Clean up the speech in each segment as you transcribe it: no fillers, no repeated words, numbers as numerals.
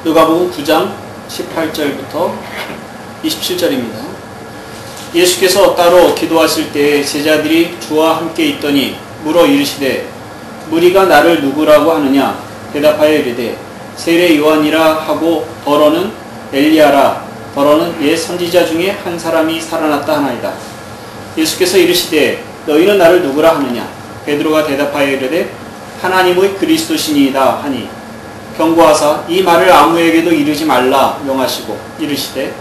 누가복음 9장 18절부터 27절입니다. 예수께서 따로 기도하실 때에 제자들이 주와 함께 있더니 물어 이르시되 무리가 나를 누구라고 하느냐? 대답하여 이르되 세례 요한이라 하고 더러는 엘리야라 더러는 옛 선지자 중에 한 사람이 살아났다 하나이다. 예수께서 이르시되 너희는 나를 누구라 하느냐? 베드로가 대답하여 이르되 하나님의 그리스도시니이다 하니 경고하사 이 말을 아무에게도 이르지 말라 명하시고 이르시되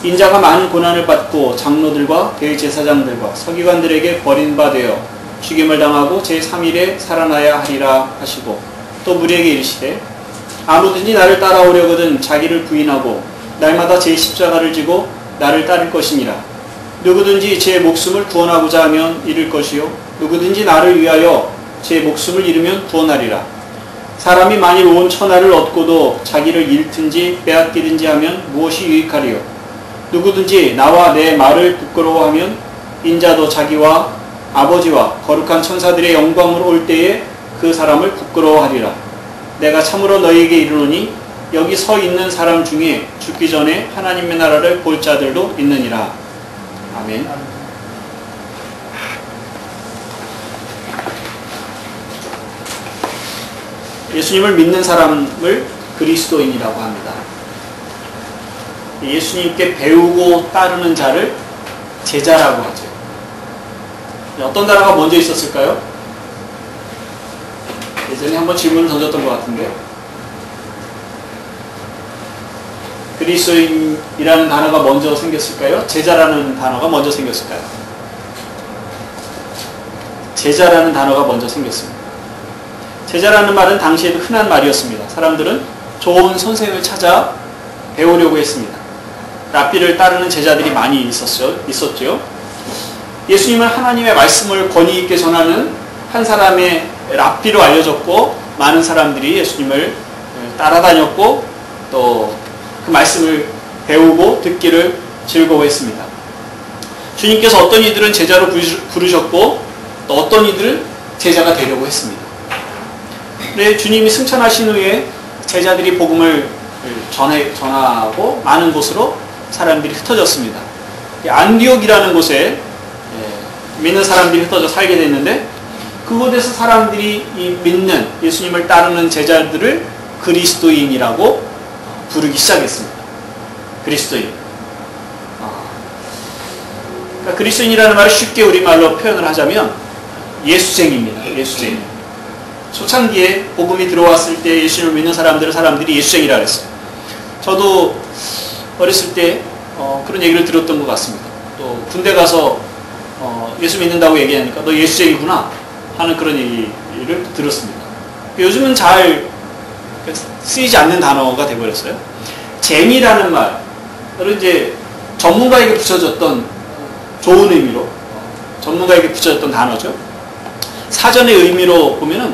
인자가 많은 고난을 받고 장로들과 대제사장들과 서기관들에게 버림받아 죽임을 당하고 제3일에 살아나야 하리라 하시고 또 무리에게 이르시되 아무든지 나를 따라오려거든 자기를 부인하고 날마다 제 십자가를 지고 나를 따를 것이니라. 누구든지 제 목숨을 구원하고자 하면 잃을 것이요 누구든지 나를 위하여 제 목숨을 잃으면 구원하리라. 사람이 만일 온 천하를 얻고도 자기를 잃든지 빼앗기든지 하면 무엇이 유익하리요? 누구든지 나와 내 말을 부끄러워하면 인자도 자기와 아버지와 거룩한 천사들의 영광으로 올 때에 그 사람을 부끄러워하리라. 내가 참으로 너희에게 이르노니 여기 서 있는 사람 중에 죽기 전에 하나님의 나라를 볼 자들도 있느니라. 아멘. 예수님을 믿는 사람을 그리스도인이라고 합니다. 예수님께 배우고 따르는 자를 제자라고 하죠. 어떤 나라가 먼저 있었을까요? 예전에 한번 질문을 던졌던 것 같은데요. 그리스도인이라는 단어가 먼저 생겼을까요? 제자라는 단어가 먼저 생겼을까요? 제자라는 단어가 먼저 생겼습니다. 제자라는 말은 당시에도 흔한 말이었습니다. 사람들은 좋은 선생을 찾아 배우려고 했습니다. 랍비를 따르는 제자들이 많이 있었죠. 예수님은 하나님의 말씀을 권위 있게 전하는 한 사람의 랍비로 알려졌고 많은 사람들이 예수님을 따라다녔고 또 그 말씀을 배우고 듣기를 즐거워했습니다. 주님께서 어떤 이들은 제자로 부르셨고 또 어떤 이들은 제자가 되려고 했습니다. 그런데 주님이 승천하신 후에 제자들이 복음을 전하고 많은 곳으로 사람들이 흩어졌습니다. 안디옥이라는 곳에 믿는 사람들이 흩어져 살게 됐는데 그곳에서 사람들이 이 믿는 예수님을 따르는 제자들을 그리스도인이라고 부르기 시작했습니다. 그리스도인. 그러니까 그리스도인이라는 말을 쉽게 우리말로 표현을 하자면 예수쟁이입니다. 예수쟁이. 초창기에 복음이 들어왔을 때 예수님을 믿는 사람들이 예수쟁이라 그랬어요. 저도 어렸을 때 그런 얘기를 들었던 것 같습니다. 또 군대 가서 예수 믿는다고 얘기하니까 너 예수쟁이구나 하는 그런 얘기를 들었습니다. 요즘은 잘 쓰이지 않는 단어가 되어버렸어요. 쟁이라는 말은 이제 전문가에게 붙여졌던 좋은 의미로 전문가에게 붙여졌던 단어죠. 사전의 의미로 보면은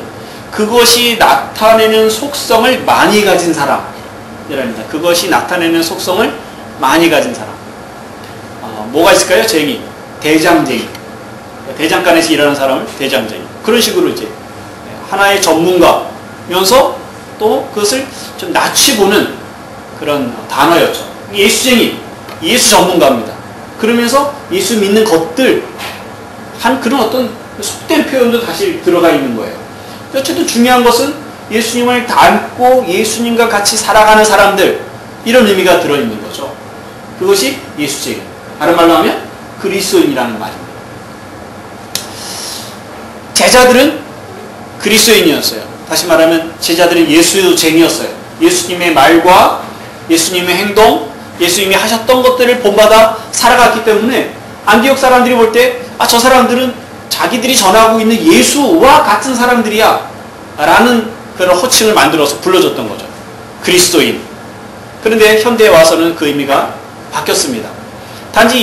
그것이 나타내는 속성을 많이 가진 사람이랍니다. 그것이 나타내는 속성을 많이 가진 사람. 뭐가 있을까요? 쟁이. 대장쟁이. 대장간에서 일하는 사람을 대장쟁이. 그런 식으로 이제 하나의 전문가면서 또 그것을 좀 낮추고는 그런 단어였죠. 예수쟁이, 예수 전문가입니다. 그러면서 예수 믿는 것들 한 그런 어떤 속된 표현도 다시 들어가 있는 거예요. 어쨌든 중요한 것은 예수님을 닮고 예수님과 같이 살아가는 사람들 이런 의미가 들어있는 거죠. 그것이 예수쟁이. 다른 말로 하면 그리스도인이라는 말입니다. 제자들은 그리스도인이었어요. 다시 말하면 제자들은 예수쟁이였어요. 예수님의 말과 예수님의 행동, 예수님이 하셨던 것들을 본받아 살아갔기 때문에 안디옥 사람들이 볼 때 저 사람들은 자기들이 전하고 있는 예수와 같은 사람들이야 라는 그런 호칭을 만들어서 불러줬던 거죠. 그리스도인. 그런데 현대에 와서는 그 의미가 바뀌었습니다. 단지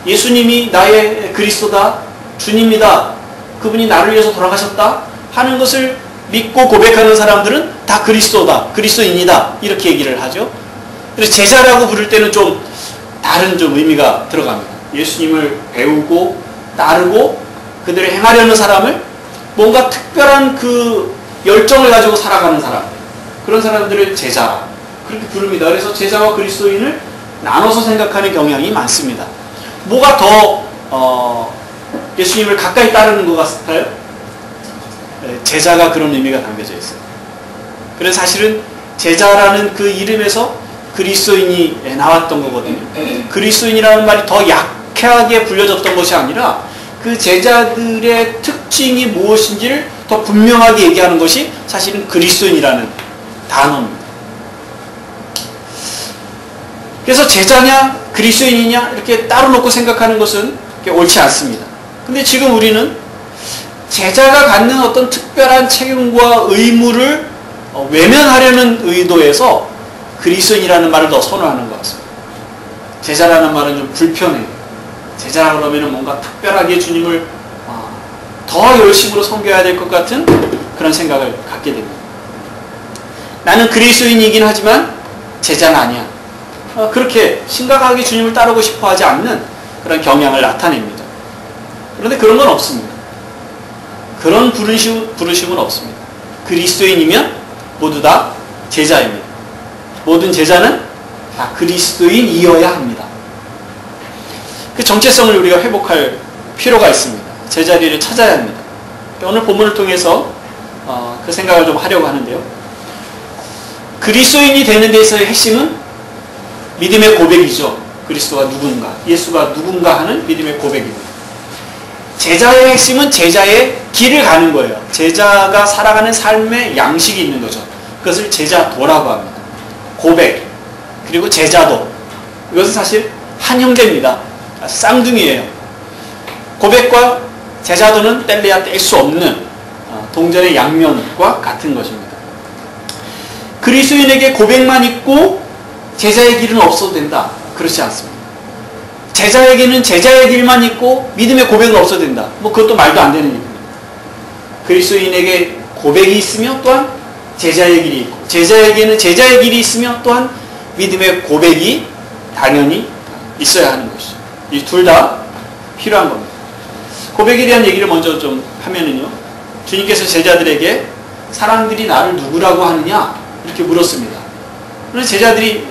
예수님이 나의 그리스도다, 주님이다, 그분이 나를 위해서 돌아가셨다 하는 것을 믿고 고백하는 사람들은 다 그리스도다, 그리스도인이다 이렇게 얘기를 하죠. 그래서 제자라고 부를 때는 좀 다른 좀 의미가 들어갑니다. 예수님을 배우고 따르고 그들을 행하려는 사람을 뭔가 특별한 그 열정을 가지고 살아가는 사람 그런 사람들을 제자라 그렇게 부릅니다. 그래서 제자와 그리스도인을 나눠서 생각하는 경향이 많습니다. 뭐가 더 예수님을 가까이 따르는 것 같아요? 제자가 그런 의미가 담겨져 있어요. 그래서 사실은 제자라는 그 이름에서 그리스도인이 나왔던 거거든요. 그리스도인이라는 말이 더 약하게 불려졌던 것이 아니라 그 제자들의 특징이 무엇인지를 더 분명하게 얘기하는 것이 사실은 그리스도인이라는 단어입니다. 그래서 제자냐 그리스도인이냐 이렇게 따로 놓고 생각하는 것은 옳지 않습니다. 근데 지금 우리는 제자가 갖는 어떤 특별한 책임과 의무를 외면하려는 의도에서 그리스도인이라는 말을 더 선호하는 것 같습니다. 제자라는 말은 좀 불편해요. 제자라 그러면 뭔가 특별하게 주님을 더 열심으로 섬겨야 될 것 같은 그런 생각을 갖게 됩니다. 나는 그리스도인이긴 하지만 제자는 아니야. 그렇게 심각하게 주님을 따르고 싶어 하지 않는 그런 경향을 나타냅니다. 그런데 그런 건 없습니다. 그런 부르심은 없습니다. 그리스도인이면 모두 다 제자입니다. 모든 제자는 다 그리스도인이어야 합니다. 그 정체성을 우리가 회복할 필요가 있습니다. 제자리를 찾아야 합니다. 오늘 본문을 통해서 그 생각을 좀 하려고 하는데요. 그리스도인이 되는 데 있어의 핵심은 믿음의 고백이죠. 그리스도가 누군가, 예수가 누군가 하는 믿음의 고백입니다. 제자의 핵심은 제자의 길을 가는 거예요. 제자가 살아가는 삶의 양식이 있는 거죠. 그것을 제자도라고 합니다. 고백, 그리고 제자도. 이것은 사실 한 형제입니다. 쌍둥이에요. 고백과 제자도는 뗄래야 뗄 수 없는 동전의 양면과 같은 것입니다. 그리스도인에게 고백만 있고 제자의 길은 없어도 된다. 그렇지 않습니다. 제자에게는 제자의 길만 있고 믿음의 고백은 없어도 된다. 그것도 말도 안 되는 일입니다. 그리스도인에게 고백이 있으며 또한 제자의 길이 있고 제자에게는 제자의 길이 있으며 또한 믿음의 고백이 당연히 있어야 하는 것이죠. 이 둘 다 필요한 겁니다. 고백에 대한 얘기를 먼저 좀 하면은요. 주님께서 제자들에게 사람들이 나를 누구라고 하느냐 이렇게 물었습니다. 그래서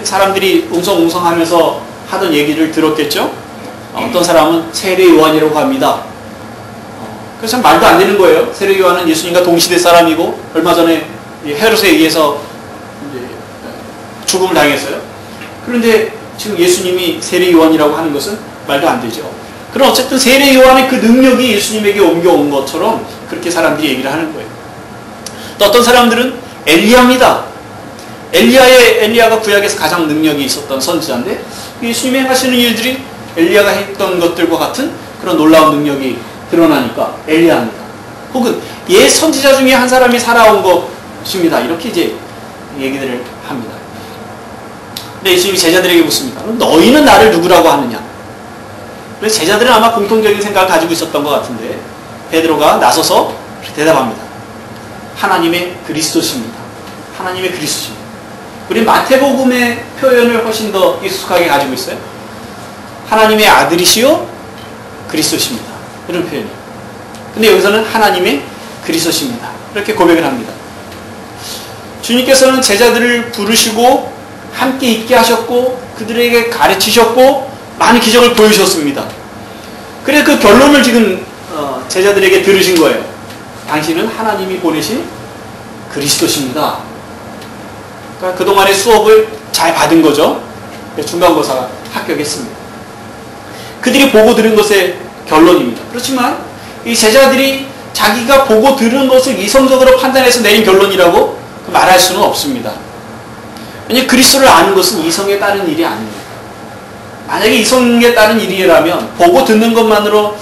사람들이 웅성웅성하면서 하던 얘기를 들었겠죠. 어떤 사람은 세례 요한이라고 합니다. 그래서 말도 안 되는 거예요. 세례 요한은 예수님과 동시대 사람이고 얼마 전에 헤롯에 의해서 죽음을 당했어요. 그런데 지금 예수님이 세례 요한이라고 하는 것은 말도 안 되죠. 그럼 어쨌든 세례 요한의 그 능력이 예수님에게 옮겨온 것처럼 그렇게 사람들이 얘기를 하는 거예요. 또 어떤 사람들은 엘리야입니다. 엘리야가 구약에서 가장 능력이 있었던 선지자인데 예수님이 행하시는 일들이 엘리야가 했던 것들과 같은 그런 놀라운 능력이 드러나니까 엘리야입니다. 혹은 옛 선지자 중에 한 사람이 살아온 것입니다. 이렇게 이제 얘기들을 합니다. 근데 예수님이 제자들에게 묻습니다. 그럼 너희는 나를 누구라고 하느냐? 그래서 제자들은 아마 공통적인 생각을 가지고 있었던 것 같은데 베드로가 나서서 대답합니다. 하나님의 그리스도십니다. 하나님의 그리스도십니다. 우리 마태복음의 표현을 훨씬 더 익숙하게 가지고 있어요. 하나님의 아들이시요 그리스도십니다. 이런 표현이에요. 근데 여기서는 하나님의 그리스도십니다. 이렇게 고백을 합니다. 주님께서는 제자들을 부르시고 함께 있게 하셨고 그들에게 가르치셨고 많은 기적을 보여주셨습니다. 그래서 그 결론을 지금 제자들에게 들으신 거예요. 당신은 하나님이 보내신 그리스도십니다. 그러니까 그동안의 수업을 잘 받은 거죠. 중간고사가 합격했습니다. 그들이 보고 들은 것의 결론입니다. 그렇지만 이 제자들이 자기가 보고 들은 것을 이성적으로 판단해서 내린 결론이라고 말할 수는 없습니다. 왜냐하면 그리스도를 아는 것은 이성에 따른 일이 아닙니다. 만약에 이성에 따른 일이라면 보고 듣는 것만으로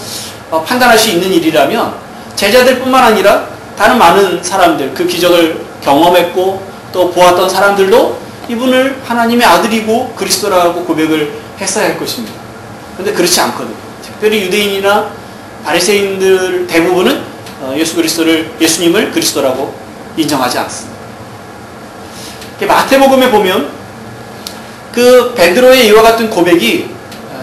판단할 수 있는 일이라면 제자들뿐만 아니라 다른 많은 사람들 그 기적을 경험했고 또 보았던 사람들도 이분을 하나님의 아들이고 그리스도라고 고백을 했어야 할 것입니다. 그런데 그렇지 않거든요. 특별히 유대인이나 바리새인들 대부분은 예수님을 그리스도라고 인정하지 않습니다. 마태복음에 보면 그 베드로의 이와 같은 고백이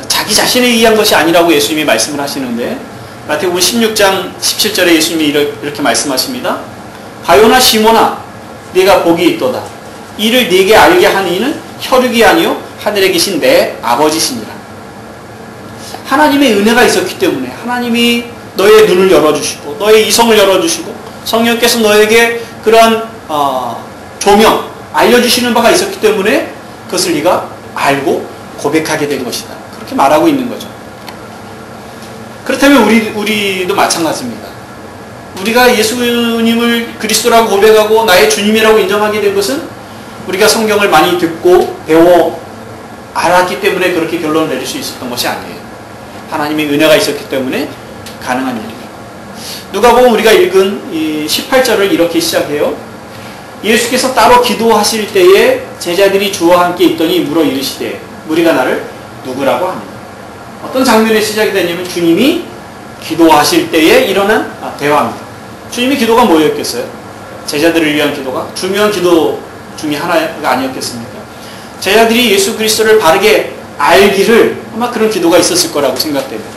자기 자신에 의한 것이 아니라고 예수님이 말씀을 하시는데 마태복음 16장 17절에 예수님이 이렇게 말씀하십니다. 바요나 시몬아 네가 복이 있도다. 이를 네게 알게 하는 이는 혈육이 아니요 하늘에 계신 내 아버지시니라. 하나님의 은혜가 있었기 때문에 하나님이 너의 눈을 열어주시고 너의 이성을 열어주시고 성령께서 너에게 그러한 조명 알려주시는 바가 있었기 때문에 그것을 네가 알고 고백하게 된 것이다. 그렇게 말하고 있는 거죠. 그렇다면 우리도 마찬가지입니다. 우리가 예수님을 그리스도라고 고백하고 나의 주님이라고 인정하게 된 것은 우리가 성경을 많이 듣고 배워 알았기 때문에 그렇게 결론을 내릴 수 있었던 것이 아니에요. 하나님의 은혜가 있었기 때문에 가능한 일이에요. 누가복음 우리가 읽은 이 18절을 이렇게 시작해요. 예수께서 따로 기도하실 때에 제자들이 주와 함께 있더니 물어 이르시되 무리가 나를 누구라고 하느냐. 어떤 장면의 시작이 되냐면 주님이 기도하실 때에 일어난 대화입니다. 주님의 기도가 뭐였겠어요? 제자들을 위한 기도가 중요한 기도 중에 하나가 아니었겠습니까? 제자들이 예수 그리스도를 바르게 알기를 아마 그런 기도가 있었을 거라고 생각됩니다.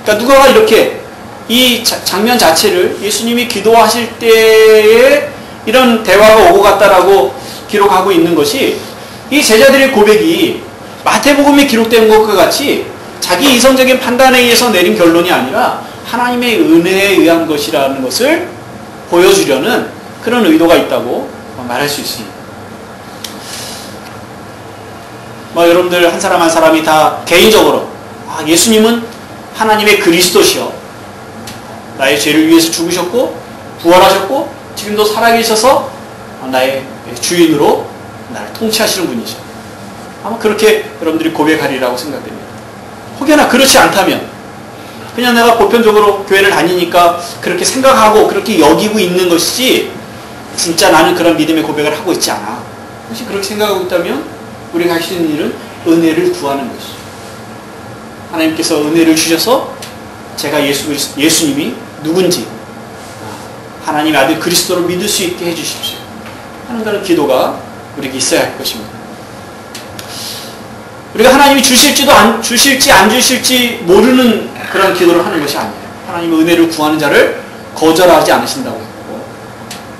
그러니까 누가가 이렇게 이 장면 자체를 예수님이 기도하실 때에 이런 대화가 오고 갔다라고 기록하고 있는 것이 이 제자들의 고백이 마태복음에 기록된 것과 같이 자기 이성적인 판단에 의해서 내린 결론이 아니라 하나님의 은혜에 의한 것이라는 것을 보여주려는 그런 의도가 있다고 말할 수 있습니다. 여러분들 한 사람 한 사람이 다 개인적으로 예수님은 하나님의 그리스도시여 나의 죄를 위해서 죽으셨고 부활하셨고 지금도 살아계셔서 나의 주인으로 나를 통치하시는 분이죠. 아마 그렇게 여러분들이 고백하리라고 생각됩니다. 혹여나 그렇지 않다면 그냥 내가 보편적으로 교회를 다니니까 그렇게 생각하고 그렇게 여기고 있는 것이지 진짜 나는 그런 믿음의 고백을 하고 있지 않아. 혹시 그렇게 생각하고 있다면 우리가 할 수 있는 일은 은혜를 구하는 것이죠. 하나님께서 은혜를 주셔서 제가 예수님이 누군지 하나님의 아들 그리스도로 믿을 수 있게 해주십시오 하는 그런 기도가 우리에게 있어야 할 것입니다. 우리가 하나님이 주실지 안 주실지 모르는 그런 기도를 하는 것이 아니에요. 하나님의 은혜를 구하는 자를 거절하지 않으신다고 했고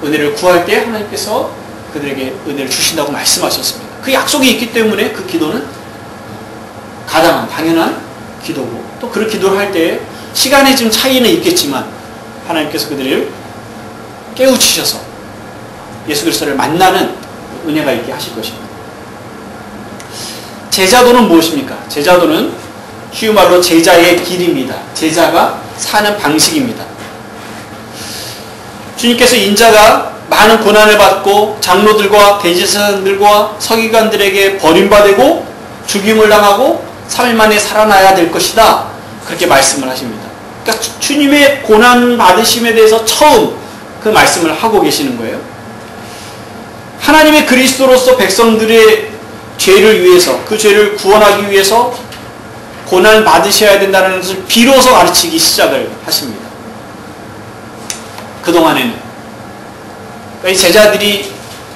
은혜를 구할 때 하나님께서 그들에게 은혜를 주신다고 말씀하셨습니다. 그 약속이 있기 때문에 그 기도는 가당한 당연한 기도고 또 그런 기도를 할 때 시간의 좀 차이는 있겠지만 하나님께서 그들을 깨우치셔서 예수 그리스도를 만나는 은혜가 있게 하실 것입니다. 제자도는 무엇입니까? 제자도는 쉬운 말로 제자의 길입니다. 제자가 사는 방식입니다. 주님께서 인자가 많은 고난을 받고 장로들과 대제사장들과 서기관들에게 버림받고 죽임을 당하고 3일 만에 살아나야 될 것이다. 그렇게 말씀을 하십니다. 그러니까 주님의 고난 받으심에 대해서 처음 그 말씀을 하고 계시는 거예요. 하나님의 그리스도로서 백성들의 죄를 위해서 그 죄를 구원하기 위해서 고난을 받으셔야 된다는 것을 비로소 가르치기 시작을 하십니다. 그동안에는 이 제자들이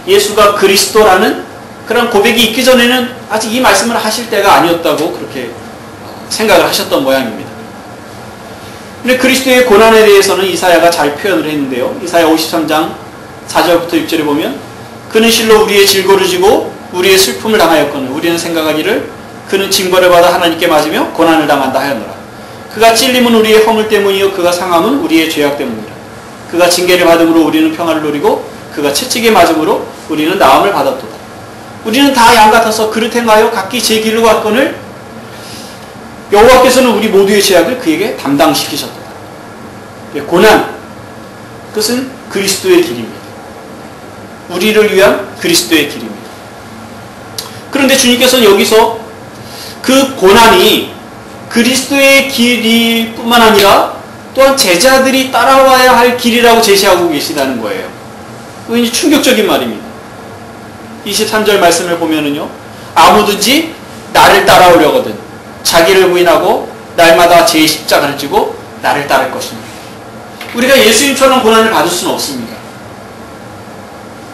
예수가 그리스도라는 그런 고백이 있기 전에는 아직 이 말씀을 하실 때가 아니었다고 그렇게 생각을 하셨던 모양입니다. 근데 그리스도의 고난에 대해서는 이사야가 잘 표현을 했는데요. 이사야 53장 4절부터 6절에 보면 그는 실로 우리의 질고를 지고 우리의 슬픔을 당하였거늘 우리는 생각하기를 그는 징벌을 받아 하나님께 맞으며 고난을 당한다 하였노라. 그가 찔림은 우리의 허물 때문이요 그가 상함은 우리의 죄악 때문이라. 그가 징계를 받음으로 우리는 평화를 누리고 그가 채찍에 맞음으로 우리는 나음을 받았도다. 우리는 다 양 같아서 그릇 행하여 각기 제 길로 갔거늘 여호와께서는 우리 모두의 죄악을 그에게 담당시키셨도다. 고난, 그것은 그리스도의 길입니다. 우리를 위한 그리스도의 길입니다. 그런데 주님께서는 여기서 그 고난이 그리스도의 길이 뿐만 아니라 또한 제자들이 따라와야 할 길이라고 제시하고 계시다는 거예요. 그건 충격적인 말입니다. 23절 말씀을 보면은요, 아무든지 나를 따라오려거든 자기를 부인하고 날마다 제 십자가를 지고 나를 따를 것입니다. 우리가 예수님처럼 고난을 받을 수는 없습니다.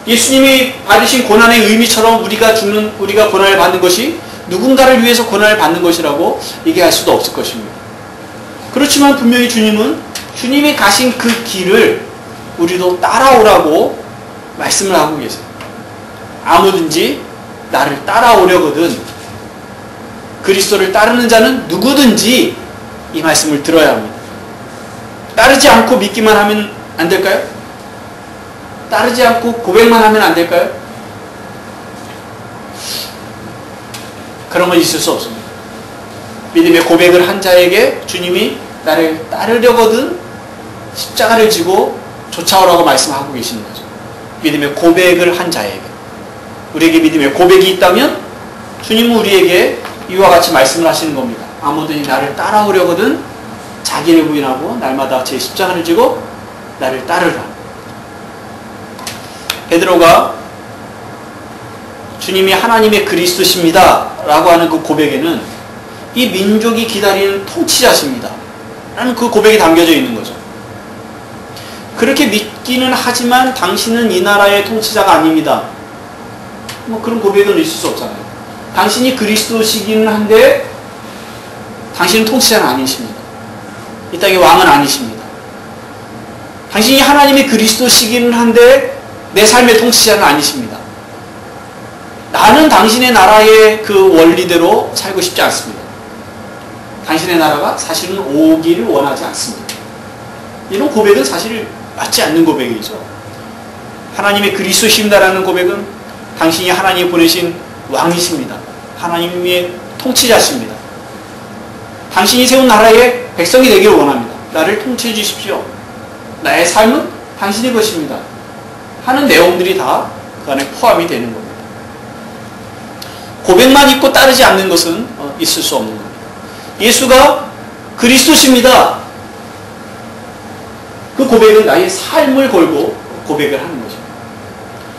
예수님이 받으신 고난의 의미처럼 우리가 고난을 받는 것이 누군가를 위해서 고난을 받는 것이라고 얘기할 수도 없을 것입니다. 그렇지만 분명히 주님은 주님이 가신 그 길을 우리도 따라오라고 말씀을 하고 계세요. 아무든지 나를 따라오려거든 그리스도를 따르는 자는 누구든지 이 말씀을 들어야 합니다. 따르지 않고 믿기만 하면 안 될까요? 따르지 않고 고백만 하면 안 될까요? 그런 건 있을 수 없습니다. 믿음의 고백을 한 자에게 주님이 나를 따르려거든 십자가를 지고 쫓아오라고 말씀하고 계시는 거죠. 믿음의 고백을 한 자에게. 우리에게 믿음의 고백이 있다면 주님은 우리에게 이와 같이 말씀을 하시는 겁니다. 아무든지 나를 따라오려거든 자기를 부인하고 날마다 제 십자가를 지고 나를 따르라. 베드로가 주님이 하나님의 그리스도십니다 라고 하는 그 고백에는 이 민족이 기다리는 통치자십니다 라는 그 고백이 담겨져 있는 거죠. 그렇게 믿기는 하지만 당신은 이 나라의 통치자가 아닙니다. 뭐 그런 고백은 있을 수 없잖아요. 당신이 그리스도시기는 한데 당신은 통치자는 아니십니다. 이 땅의 왕은 아니십니다. 당신이 하나님의 그리스도시기는 한데 내 삶의 통치자는 아니십니다. 나는 당신의 나라의 그 원리대로 살고 싶지 않습니다. 당신의 나라가 사실은 오기를 원하지 않습니다. 이런 고백은 사실 맞지 않는 고백이죠. 하나님의 그리스도십니다라는 고백은 당신이 하나님이 보내신 왕이십니다. 하나님의 통치자십니다. 당신이 세운 나라의 백성이 되기를 원합니다. 나를 통치해 주십시오. 나의 삶은 당신의 것입니다. 하는 내용들이 다 그 안에 포함이 되는 겁니다. 고백만 있고 따르지 않는 것은 있을 수 없는 겁니다. 예수가 그리스도십니다. 그 고백은 나의 삶을 걸고 고백을 하는 것입니다.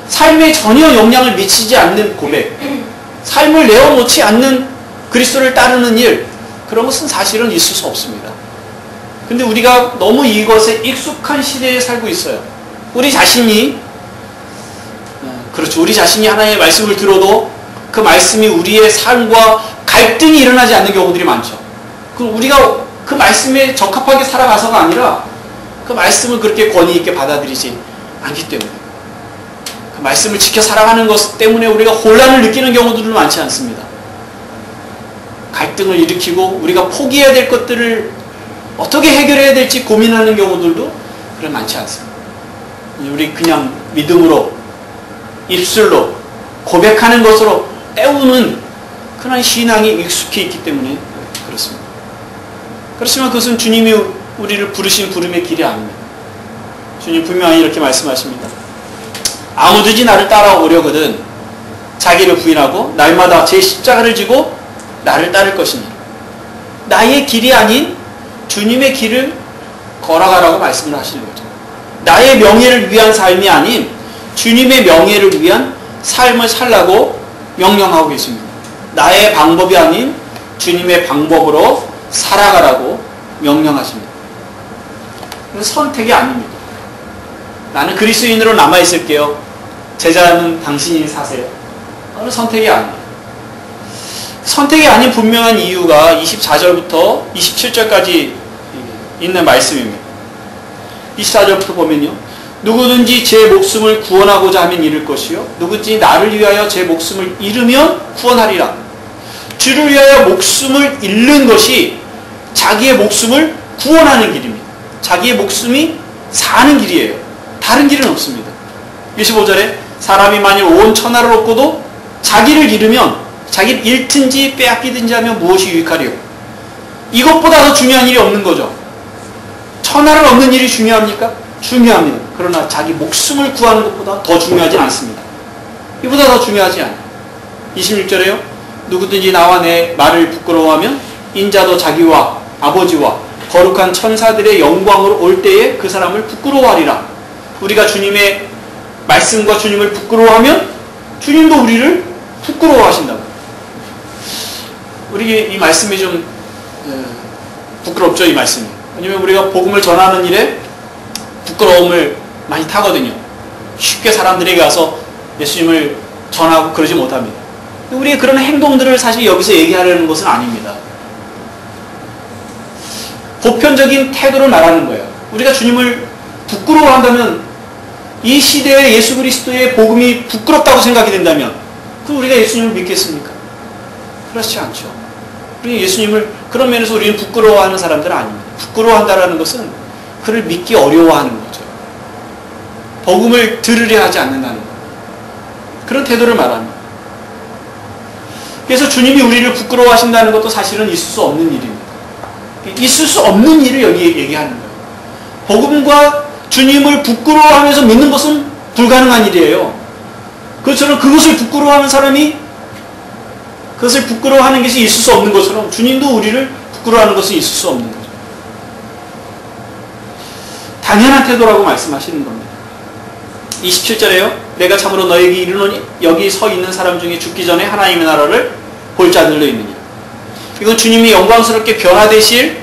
삶에 전혀 영향을 미치지 않는 고백, 삶을 내어놓지 않는 그리스도를 따르는 일, 그런 것은 사실은 있을 수 없습니다. 근데 우리가 너무 이것에 익숙한 시대에 살고 있어요. 우리 자신이 그렇죠. 우리 자신이 하나님의 말씀을 들어도 그 말씀이 우리의 삶과 갈등이 일어나지 않는 경우들이 많죠. 우리가 그 말씀에 적합하게 살아가서가 아니라 그 말씀을 그렇게 권위 있게 받아들이지 않기 때문에 그 말씀을 지켜 살아가는 것 때문에 우리가 혼란을 느끼는 경우들은 많지 않습니다. 갈등을 일으키고 우리가 포기해야 될 것들을 어떻게 해결해야 될지 고민하는 경우들도 그런 많지 않습니다. 우리 그냥 믿음으로 입술로 고백하는 것으로 때우는 그런 신앙이 익숙해 있기 때문에 그렇습니다. 그렇지만 그것은 주님이 우리를 부르신 부름의 길이 아닙니다. 주님 분명히 이렇게 말씀하십니다. 아무든지 나를 따라오려거든 자기를 부인하고 날마다 제 십자가를 지고 나를 따를 것이니 나의 길이 아닌 주님의 길을 걸어가라고 말씀을 하시는 거죠. 나의 명예를 위한 삶이 아닌 주님의 명예를 위한 삶을 살라고 명령하고 계십니다. 나의 방법이 아닌 주님의 방법으로 살아가라고 명령하십니다. 선택이 아닙니다. 나는 그리스도인으로 남아있을게요. 제자는 당신이 사세요. 그건 선택이 아니에요. 선택이 아닌 분명한 이유가 24절부터 27절까지 있는 말씀입니다. 24절부터 보면요. 누구든지 제 목숨을 구원하고자 하면 잃을 것이요 누구든지 나를 위하여 제 목숨을 잃으면 구원하리라. 주를 위하여 목숨을 잃는 것이 자기의 목숨을 구원하는 길입니다. 자기의 목숨이 사는 길이에요. 다른 길은 없습니다. 25절에 사람이 만일 온 천하를 얻고도 자기를 잃으면 자기를 잃든지 빼앗기든지 하면 무엇이 유익하리요? 이것보다 더 중요한 일이 없는 거죠. 천하를 얻는 일이 중요합니까? 중요합니다. 그러나 자기 목숨을 구하는 것보다 더 중요하진 않습니다. 이보다 더 중요하지 않아요. 26절에요. 누구든지 나와 내 말을 부끄러워하면 인자도 자기와 아버지와 거룩한 천사들의 영광으로 올 때에 그 사람을 부끄러워하리라. 우리가 주님의 말씀과 주님을 부끄러워하면 주님도 우리를 부끄러워하신다고. 우리 이 말씀이 좀 부끄럽죠, 이 말씀이. 왜냐면 우리가 복음을 전하는 일에 부끄러움을 많이 타거든요. 쉽게 사람들에게 가서 예수님을 전하고 그러지 못합니다. 우리의 그런 행동들을 사실 여기서 얘기하려는 것은 아닙니다. 보편적인 태도를 말하는 거예요. 우리가 주님을 부끄러워한다면 이 시대에 예수 그리스도의 복음이 부끄럽다고 생각이 된다면 그럼 우리가 예수님을 믿겠습니까? 그렇지 않죠. 우리 예수님을 그런 면에서 우리는 부끄러워하는 사람들은 아닙니다. 부끄러워한다는 것은 그를 믿기 어려워하는 거죠. 복음을 들으려 하지 않는다는 것. 그런 태도를 말합니다. 그래서 주님이 우리를 부끄러워하신다는 것도 사실은 있을 수 없는 일입니다. 있을 수 없는 일을 여기 얘기하는 거예요. 복음과 주님을 부끄러워하면서 믿는 것은 불가능한 일이에요. 그것처럼 그것을 부끄러워하는 사람이 그것을 부끄러워하는 것이 있을 수 없는 것처럼 주님도 우리를 부끄러워하는 것은 있을 수 없는 거죠. 당연한 태도라고 말씀하시는 겁니다. 27절에요. 내가 참으로 너에게 이르노니 여기 서 있는 사람 중에 죽기 전에 하나님의 나라를 볼 자들로 있느니라. 이건 주님이 영광스럽게 변화되실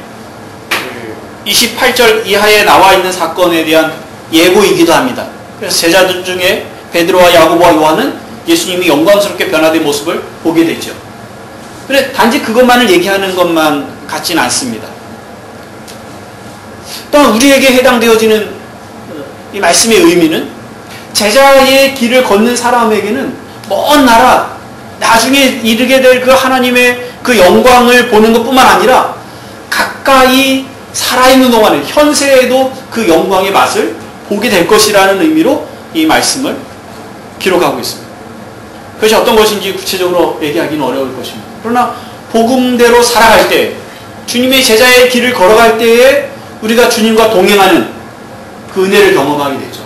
28절 이하에 나와 있는 사건에 대한 예고이기도 합니다. 그래서 제자들 중에 베드로와 야고보와 요한은 예수님이 영광스럽게 변화된 모습을 보게 되죠. 그래 단지 그것만을 얘기하는 것만 같지는 않습니다. 또한 우리에게 해당되어지는 이 말씀의 의미는 제자의 길을 걷는 사람에게는 먼 나라 나중에 이르게 될 그 하나님의 그 영광을 보는 것뿐만 아니라 가까이 살아있는 동안에 현세에도 그 영광의 맛을 보게 될 것이라는 의미로 이 말씀을 기록하고 있습니다. 그것이 어떤 것인지 구체적으로 얘기하기는 어려울 것입니다. 그러나 복음대로 살아갈 때 주님의 제자의 길을 걸어갈 때에 우리가 주님과 동행하는 그 은혜를 경험하게 되죠.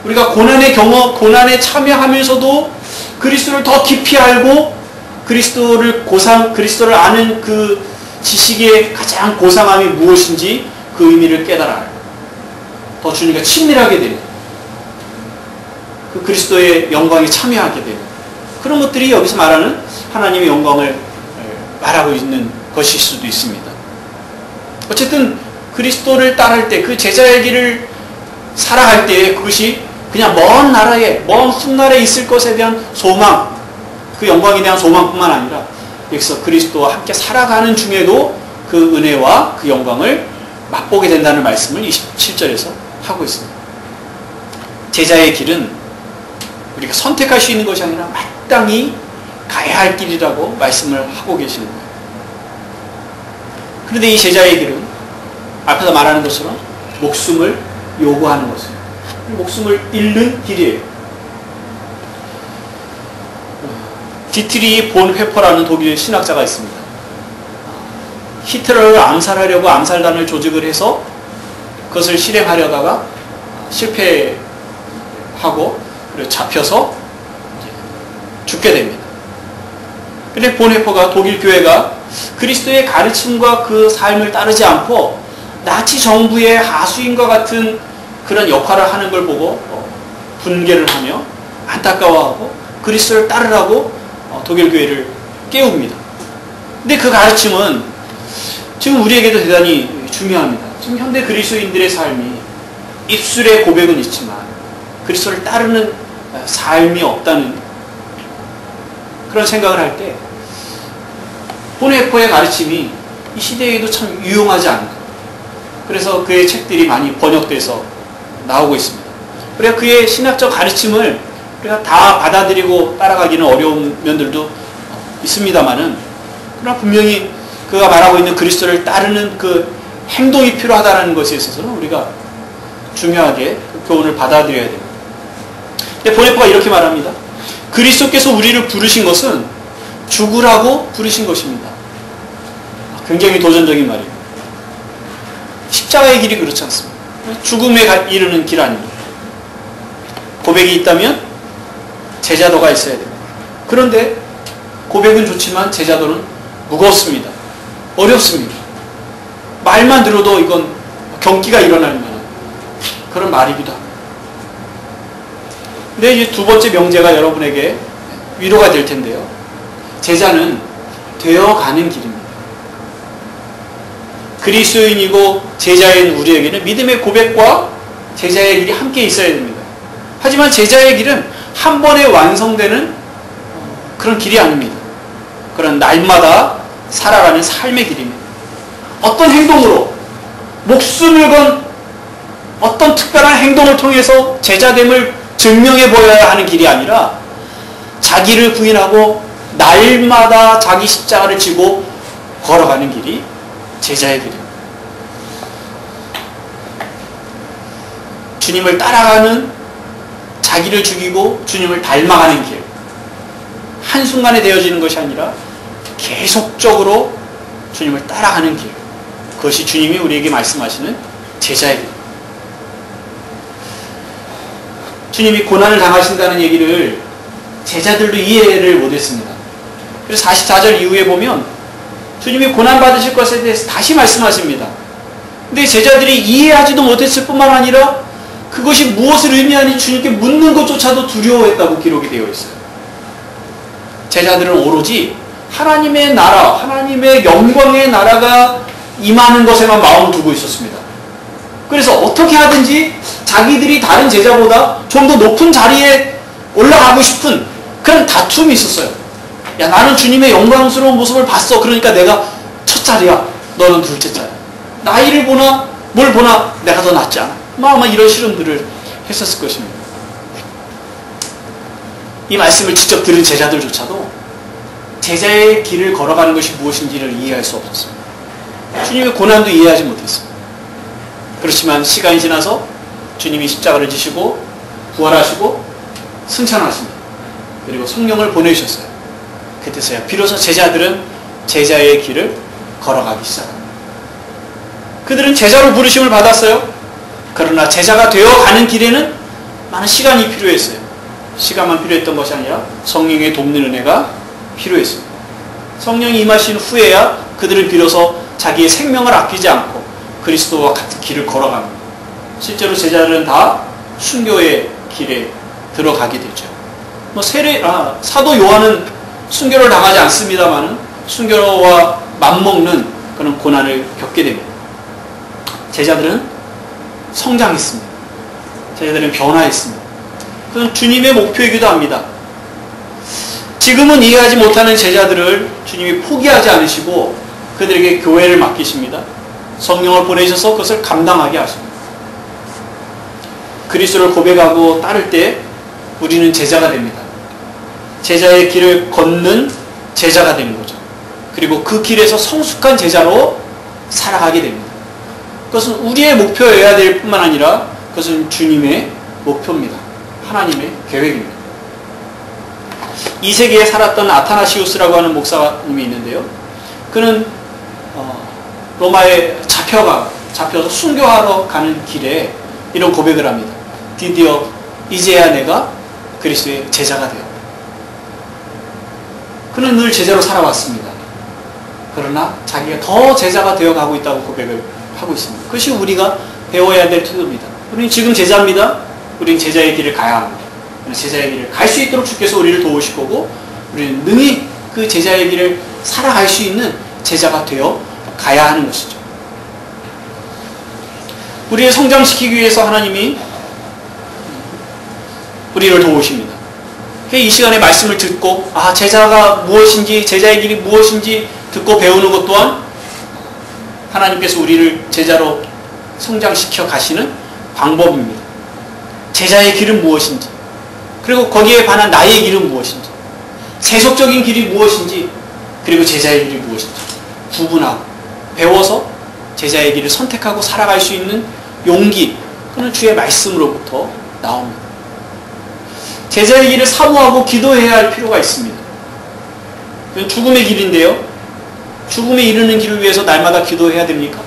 우리가 고난에 참여하면서도 그리스도를 더 깊이 알고 그리스도를 아는 그 지식의 가장 고상함이 무엇인지 그 의미를 깨달아요. 더 주님과 친밀하게 되는 그 그리스도의 영광에 참여하게 되는 그런 것들이 여기서 말하는 하나님의 영광을 말하고 있는 것일 수도 있습니다. 어쨌든 그리스도를 따를 때 그 제자의 길을 살아갈 때 그것이 그냥 먼 나라에 먼 훗날에 있을 것에 대한 소망 그 영광에 대한 소망뿐만 아니라 여기서 그리스도와 함께 살아가는 중에도 그 은혜와 그 영광을 맛보게 된다는 말씀을 27절에서 하고 있습니다. 제자의 길은 우리가 선택할 수 있는 것이 아니라 마땅히 가야 할 길이라고 말씀을 하고 계시는 거예요. 그런데 이 제자의 길은 앞에서 말하는 것처럼 목숨을 요구하는 것이에요. 목숨을 잃는 길이에요. 디트리 본 회퍼라는 독일 신학자가 있습니다. 히틀러를 암살하려고 암살단을 조직을 해서 그것을 실행하려다가 실패하고 그리고 잡혀서 죽게 됩니다. 그런데 본 회퍼가 독일 교회가 그리스도의 가르침과 그 삶을 따르지 않고 나치 정부의 하수인과 같은 그런 역할을 하는 걸 보고 분개를 하며 안타까워하고 그리스도를 따르라고 독일 교회를 깨웁니다. 근데 그 가르침은 지금 우리에게도 대단히 중요합니다. 지금 현대 그리스도인들의 삶이 입술의 고백은 있지만 그리스도를 따르는 삶이 없다는 그런 생각을 할 때 보네포의 가르침이 이 시대에도 참 유용하지 않은가. 그래서 그의 책들이 많이 번역돼서 나오고 있습니다. 그래야 그의 신학적 가르침을 우리가 다 받아들이고 따라가기는 어려운 면들도 있습니다만은 그러나 분명히 그가 말하고 있는 그리스도를 따르는 그 행동이 필요하다는 것에 있어서는 우리가 중요하게 그 교훈을 받아들여야 됩니다. 근데 보네포가 이렇게 말합니다. 그리스도께서 우리를 부르신 것은 죽으라고 부르신 것입니다. 굉장히 도전적인 말이에요. 십자가의 길이 그렇지 않습니다. 죽음에 이르는 길 아닙니다. 고백이 있다면 제자도가 있어야 됩니다. 그런데 고백은 좋지만 제자도는 무겁습니다. 어렵습니다. 말만 들어도 이건 경기가 일어날 만한 그런 말이기도 합니다. 근데 이제 두 번째 명제가 여러분에게 위로가 될 텐데요. 제자는 되어가는 길입니다. 그리스도인이고 제자인 우리에게는 믿음의 고백과 제자의 길이 함께 있어야 됩니다. 하지만 제자의 길은 한 번에 완성되는 그런 길이 아닙니다. 그런 날마다 살아가는 삶의 길입니다. 어떤 행동으로 목숨을 건 어떤 특별한 행동을 통해서 제자됨을 증명해 보여야 하는 길이 아니라 자기를 부인하고 날마다 자기 십자가를 지고 걸어가는 길이 제자의 길입니다. 주님을 따라가는, 자기를 죽이고 주님을 닮아가는 길. 한순간에 되어지는 것이 아니라 계속적으로 주님을 따라가는 길. 그것이 주님이 우리에게 말씀하시는 제자의 길. 주님이 고난을 당하신다는 얘기를 제자들도 이해를 못했습니다. 그래서 44절 이후에 보면 주님이 고난받으실 것에 대해서 다시 말씀하십니다. 근데 제자들이 이해하지도 못했을 뿐만 아니라 그것이 무엇을 의미하는지 주님께 묻는 것조차도 두려워했다고 기록이 되어 있어요. 제자들은 오로지 하나님의 나라, 하나님의 영광의 나라가 임하는 것에만 마음을 두고 있었습니다. 그래서 어떻게 하든지 자기들이 다른 제자보다 좀 더 높은 자리에 올라가고 싶은 그런 다툼이 있었어요. 야, 나는 주님의 영광스러운 모습을 봤어. 그러니까 내가 첫 자리야. 너는 둘째 자리야. 나이를 보나 뭘 보나 내가 더 낫지 않아. 아마 이런 실험들을 했었을 것입니다. 이 말씀을 직접 들은 제자들조차도 제자의 길을 걸어가는 것이 무엇인지를 이해할 수 없었습니다. 주님의 고난도 이해하지 못했습니다. 그렇지만 시간이 지나서 주님이 십자가를 지시고 부활하시고 승천하십니다. 그리고 성령을 보내주셨어요. 그때서야 비로소 제자들은 제자의 길을 걸어가기 시작합니다. 그들은 제자로 부르심을 받았어요. 그러나 제자가 되어가는 길에는 많은 시간이 필요했어요. 시간만 필요했던 것이 아니라 성령의 돕는 은혜가 필요했습니다. 성령이 임하신 후에야 그들은 비로소 자기의 생명을 아끼지 않고 그리스도와 같은 길을 걸어갑니다. 실제로 제자들은 다 순교의 길에 들어가게 되죠. 사도 요한은 순교를 당하지 않습니다만 순교와 맞먹는 그런 고난을 겪게 됩니다. 제자들은 성장했습니다. 제자들은 변화했습니다. 그건 주님의 목표이기도 합니다. 지금은 이해하지 못하는 제자들을 주님이 포기하지 않으시고 그들에게 교회를 맡기십니다. 성령을 보내셔서 그것을 감당하게 하십니다. 그리스도를 고백하고 따를 때 우리는 제자가 됩니다. 제자의 길을 걷는 제자가 되는 거죠. 그리고 그 길에서 성숙한 제자로 살아가게 됩니다. 그것은 우리의 목표여야 될 뿐만 아니라 그것은 주님의 목표입니다. 하나님의 계획입니다. 이 세계에 살았던 아타나시우스라고 하는 목사님이 있는데요. 그는 로마에 잡혀서 순교하러 가는 길에 이런 고백을 합니다. 드디어 이제야 내가 그리스도의 제자가 되었다. 그는 늘 제자로 살아왔습니다. 그러나 자기가 더 제자가 되어가고 있다고 고백을 하고 있습니다. 그것이 우리가 배워야 될 태도입니다. 우리는 지금 제자입니다. 우리는 제자의 길을 가야 합니다. 제자의 길을 갈 수 있도록 주께서 우리를 도우실 거고 우리는 능히 그 제자의 길을 살아갈 수 있는 제자가 되어 가야 하는 것이죠. 우리를 성장시키기 위해서 하나님이 우리를 도우십니다. 이 시간에 말씀을 듣고 제자가 무엇인지 제자의 길이 무엇인지 듣고 배우는 것 또한 하나님께서 우리를 제자로 성장시켜 가시는 방법입니다. 제자의 길은 무엇인지 그리고 거기에 관한 나의 길은 무엇인지 세속적인 길이 무엇인지 그리고 제자의 길이 무엇인지 구분하고 배워서 제자의 길을 선택하고 살아갈 수 있는 용기 그는 주의 말씀으로부터 나옵니다. 제자의 길을 사모하고 기도해야 할 필요가 있습니다. 그건 죽음의 길인데요. 죽음에 이르는 길을 위해서 날마다 기도해야 됩니까?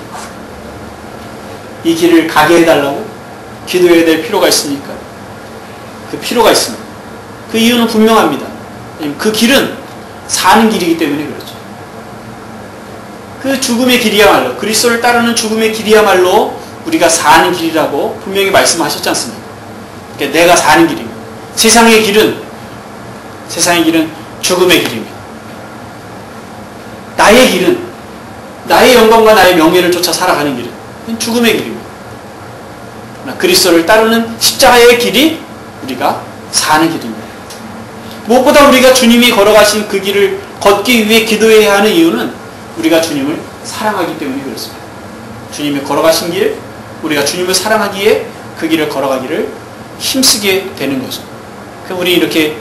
이 길을 가게 해달라고 기도해야 될 필요가 있습니까? 그 필요가 있습니다. 그 이유는 분명합니다. 그 길은 사는 길이기 때문에 그렇죠. 그 죽음의 길이야말로 그리스도를 따르는 죽음의 길이야말로 우리가 사는 길이라고 분명히 말씀하셨지 않습니까? 그러니까 내가 사는 길입니다. 세상의 길은 죽음의 길입니다. 나의 길은 나의 영광과 나의 명예를 쫓아 살아가는 길은 죽음의 길입니다. 그리스도를 따르는 십자가의 길이 우리가 사는 길입니다. 무엇보다 우리가 주님이 걸어가신 그 길을 걷기 위해 기도해야 하는 이유는 우리가 주님을 사랑하기 때문에 그렇습니다. 주님이 걸어가신 길, 우리가 주님을 사랑하기에 그 길을 걸어가기를 힘쓰게 되는 거죠. 우리 이렇게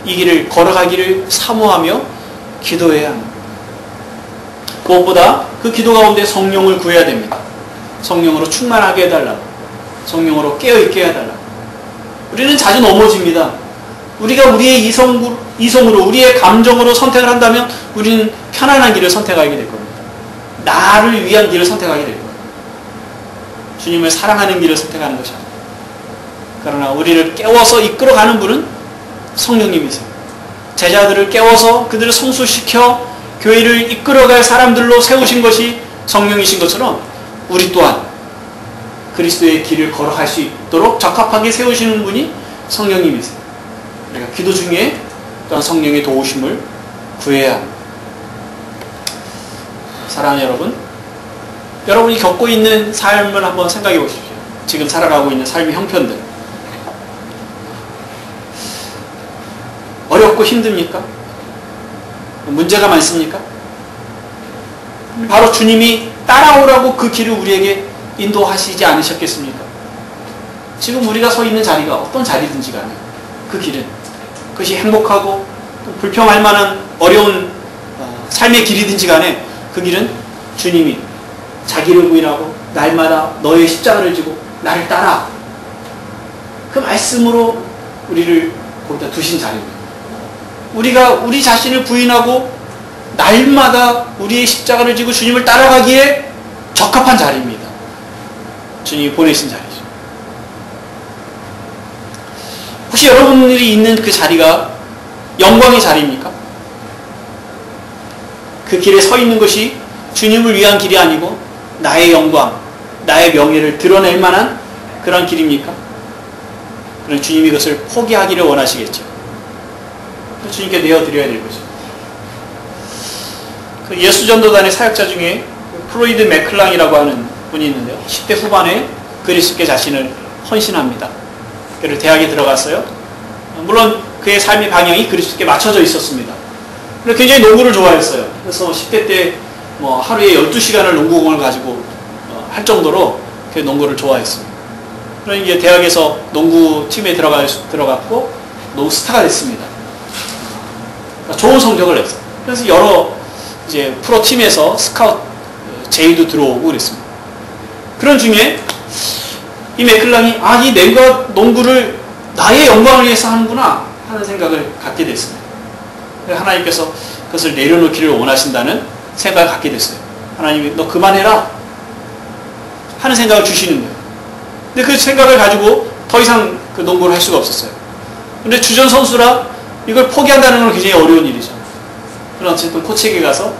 이 길을 걸어가기를 사모하며 기도해야 합니다. 무엇보다 그 기도 가운데 성령을 구해야 됩니다. 성령으로 충만하게 해달라고, 성령으로 깨어있게 해달라고. 우리는 자주 넘어집니다. 우리가 우리의 이성으로 우리의 감정으로 선택을 한다면 우리는 편안한 길을 선택하게 될 겁니다. 나를 위한 길을 선택하게 될 겁니다. 주님을 사랑하는 길을 선택하는 것이 아닙니다. 그러나 우리를 깨워서 이끌어가는 분은 성령님이세요. 제자들을 깨워서 그들을 성수시켜 교회를 이끌어갈 사람들로 세우신 것이 성령이신 것처럼 우리 또한 그리스도의 길을 걸어갈 수 있도록 적합하게 세우시는 분이 성령님이세요. 우리가 기도 중에 또한 성령의 도우심을 구해야 합니다. 사랑하는 여러분, 여러분이 겪고 있는 삶을 한번 생각해 보십시오. 지금 살아가고 있는 삶의 형편들. 어렵고 힘듭니까? 문제가 많습니까? 바로 주님이 따라오라고 그 길을 우리에게 인도하시지 않으셨겠습니까? 지금 우리가 서 있는 자리가 어떤 자리든지 간에 그 길은, 그것이 행복하고 불평할 만한 어려운 삶의 길이든지 간에 그 길은 주님이 자기를 부인하고 날마다 너의 십자가를 지고 나를 따라, 그 말씀으로 우리를 거기다 두신 자리입니다. 우리가 우리 자신을 부인하고 날마다 우리의 십자가를 지고 주님을 따라가기에 적합한 자리입니다. 주님이 보내신 자리죠. 혹시 여러분들이 있는 그 자리가 영광의 자리입니까? 그 길에 서 있는 것이 주님을 위한 길이 아니고 나의 영광, 나의 명예를 드러낼 만한 그런 길입니까? 그럼 주님이 그것을 포기하기를 원하시겠죠. 주님께 내어드려야 될 거죠. 그 예수전도단의 사역자 중에 플로이드 맥클랑이라고 하는 분이 있는데요. 10대 후반에 그리스도께 자신을 헌신합니다. 그를 대학에 들어갔어요. 물론 그의 삶의 방향이 그리스도께 맞춰져 있었습니다. 굉장히 농구를 좋아했어요. 그래서 10대 때 하루에 12시간을 농구공을 가지고 할 정도로 그 농구를 좋아했습니다. 그러니 이제 대학에서 농구팀에 들어갔고 농구 스타가 됐습니다. 좋은 성적을 냈어요. 그래서 여러 이제 프로팀에서 스카우트 제의도 들어오고 그랬습니다. 그런 중에 이 맥클랑이 이 농구를 나의 영광을 위해서 하는구나 하는 생각을 갖게 됐습니다. 하나님께서 그것을 내려놓기를 원하신다는 생각을 갖게 됐어요. 하나님이 너 그만해라 하는 생각을 주시는 거예요. 근데 그 생각을 가지고 더 이상 그 농구를 할 수가 없었어요. 근데 주전 선수라 이걸 포기한다는 건 굉장히 어려운 일이죠. 그러나 어쨌든 코치에게 가서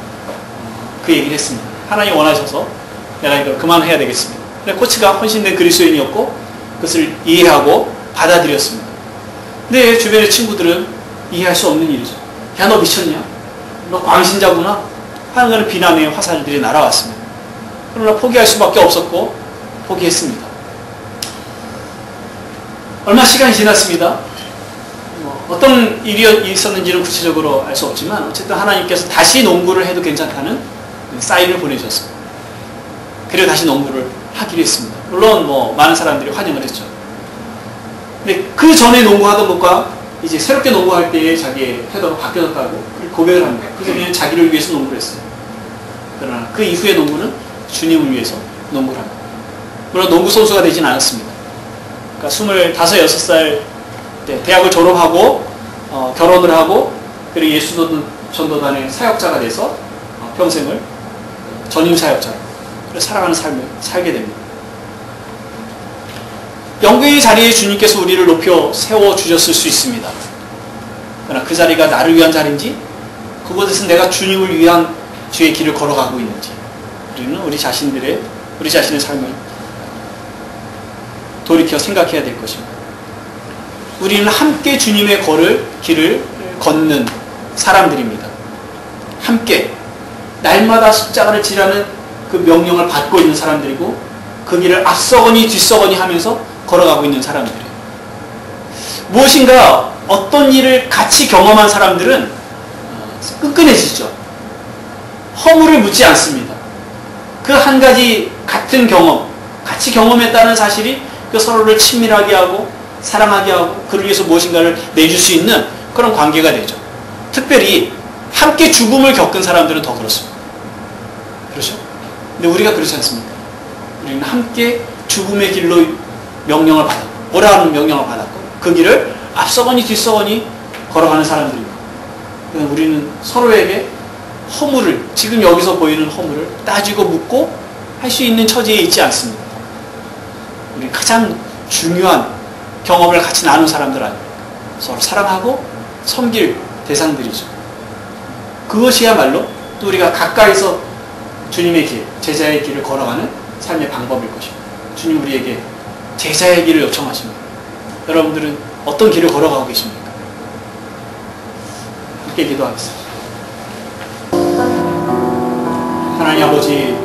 그 얘기를 했습니다. 하나님 원하셔서 내가 이걸 그만해야 되겠습니다. 근데 코치가 헌신된 그리스도인이었고 그것을 이해하고 받아들였습니다. 근데 주변의 친구들은 이해할 수 없는 일이죠. 야, 너 미쳤냐? 너 광신자구나? 하는 그런 비난의 화살들이 날아왔습니다. 그러나 포기할 수밖에 없었고 포기했습니다. 얼마 시간이 지났습니다. 어떤 일이 있었는지는 구체적으로 알 수 없지만 어쨌든 하나님께서 다시 농구를 해도 괜찮다는 사인을 보내주셨습니다. 그리고 다시 농구를 하기로 했습니다. 물론 많은 사람들이 환영을 했죠. 근데 그 전에 농구하던 것과 이제 새롭게 농구할 때의 자기의 태도가 바뀌었다고 고백을 합니다. 그래서 그냥 자기를 위해서 농구를 했어요. 그러나 그 이후의 농구는 주님을 위해서 농구를 합니다. 물론 농구 선수가 되진 않았습니다. 그러니까 25, 6살 때 대학을 졸업하고 결혼을 하고 그리고 예수전도단의 사역자가 돼서 평생을 전임 사역자로 살아가는 삶을 살게 됩니다. 영광의 자리에 주님께서 우리를 높여 세워주셨을 수 있습니다. 그러나 그 자리가 나를 위한 자리인지 그곳에서 내가 주님을 위한 주의 길을 걸어가고 있는지 우리는 우리 자신의 삶을 돌이켜 생각해야 될 것입니다. 우리는 함께 주님의 길을 걷는 사람들입니다. 함께 날마다 십자가를 지라는 그 명령을 받고 있는 사람들이고 그 길을 앞서거니 뒤서거니 하면서 걸어가고 있는 사람들이에요. 무엇인가 어떤 일을 같이 경험한 사람들은 끈끈해지죠. 허물을 묻지 않습니다. 그 한 가지 같은 경험, 같이 경험했다는 사실이 그 서로를 친밀하게 하고 사랑하게 하고 그를 위해서 무엇인가를 내줄 수 있는 그런 관계가 되죠. 특별히 함께 죽음을 겪은 사람들은 더 그렇습니다. 그렇죠? 근데 우리가 그렇지 않습니까? 우리는 함께 죽음의 길로 명령을 받았고 오라는 명령을 받았고 그 길을 앞서거니 뒤서거니 걸어가는 사람들입니다. 우리는 서로에게 허물을 지금 여기서 보이는 허물을 따지고 묻고 할 수 있는 처지에 있지 않습니다. 우리 가장 중요한 경험을 같이 나눈 사람들 아닙니까? 서로 사랑하고 섬길 대상들이죠. 그것이야말로 또 우리가 가까이서 주님의 길, 제자의 길을 걸어가는 삶의 방법일 것입니다. 주님 우리에게 제자의 길을 요청하십니다. 여러분들은 어떤 길을 걸어가고 계십니까? 함께 기도하겠습니다. 하나님 아버지,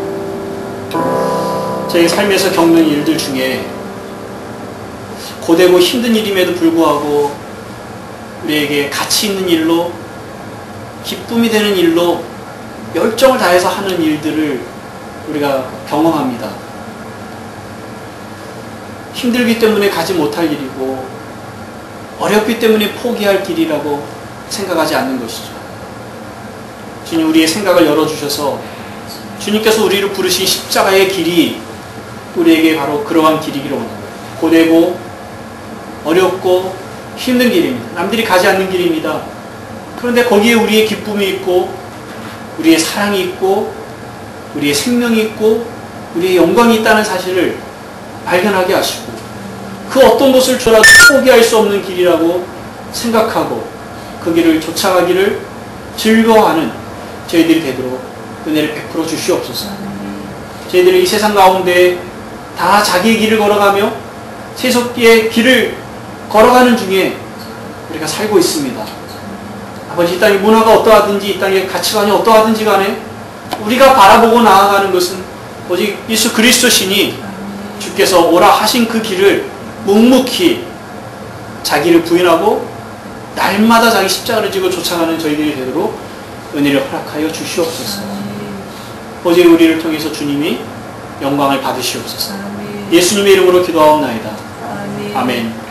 저희 삶에서 겪는 일들 중에 고되고 힘든 일임에도 불구하고 우리에게 가치 있는 일로 기쁨이 되는 일로 열정을 다해서 하는 일들을 우리가 경험합니다. 힘들기 때문에 가지 못할 일이고 어렵기 때문에 포기할 길이라고 생각하지 않는 것이죠. 주님 우리의 생각을 열어주셔서 주님께서 우리를 부르신 십자가의 길이 우리에게 바로 그러한 길이기를 원합니다. 고되고 어렵고 힘든 길입니다. 남들이 가지 않는 길입니다. 그런데 거기에 우리의 기쁨이 있고 우리의 사랑이 있고 우리의 생명이 있고 우리의 영광이 있다는 사실을 발견하게 하시고 그 어떤 것을 줘라도 포기할 수 없는 길이라고 생각하고 그 길을 쫓아가기를 즐거워하는 저희들이 되도록 은혜를 베풀어 주시옵소서. 저희들이 이 세상 가운데 다 자기의 길을 걸어가며 세속의 길을 걸어가는 중에 우리가 살고 있습니다. 아버지, 이 땅의 문화가 어떠하든지 이 땅의 가치관이 어떠하든지 간에 우리가 바라보고 나아가는 것은 오직 예수 그리스도 신이 주께서 오라 하신 그 길을 묵묵히 자기를 부인하고 날마다 자기 십자가를 지고 쫓아가는 저희들이 되도록 은혜를 허락하여 주시옵소서. 오직 우리를 통해서 주님이 영광을 받으시옵소서. 예수님의 이름으로 기도하옵나이다. 아멘.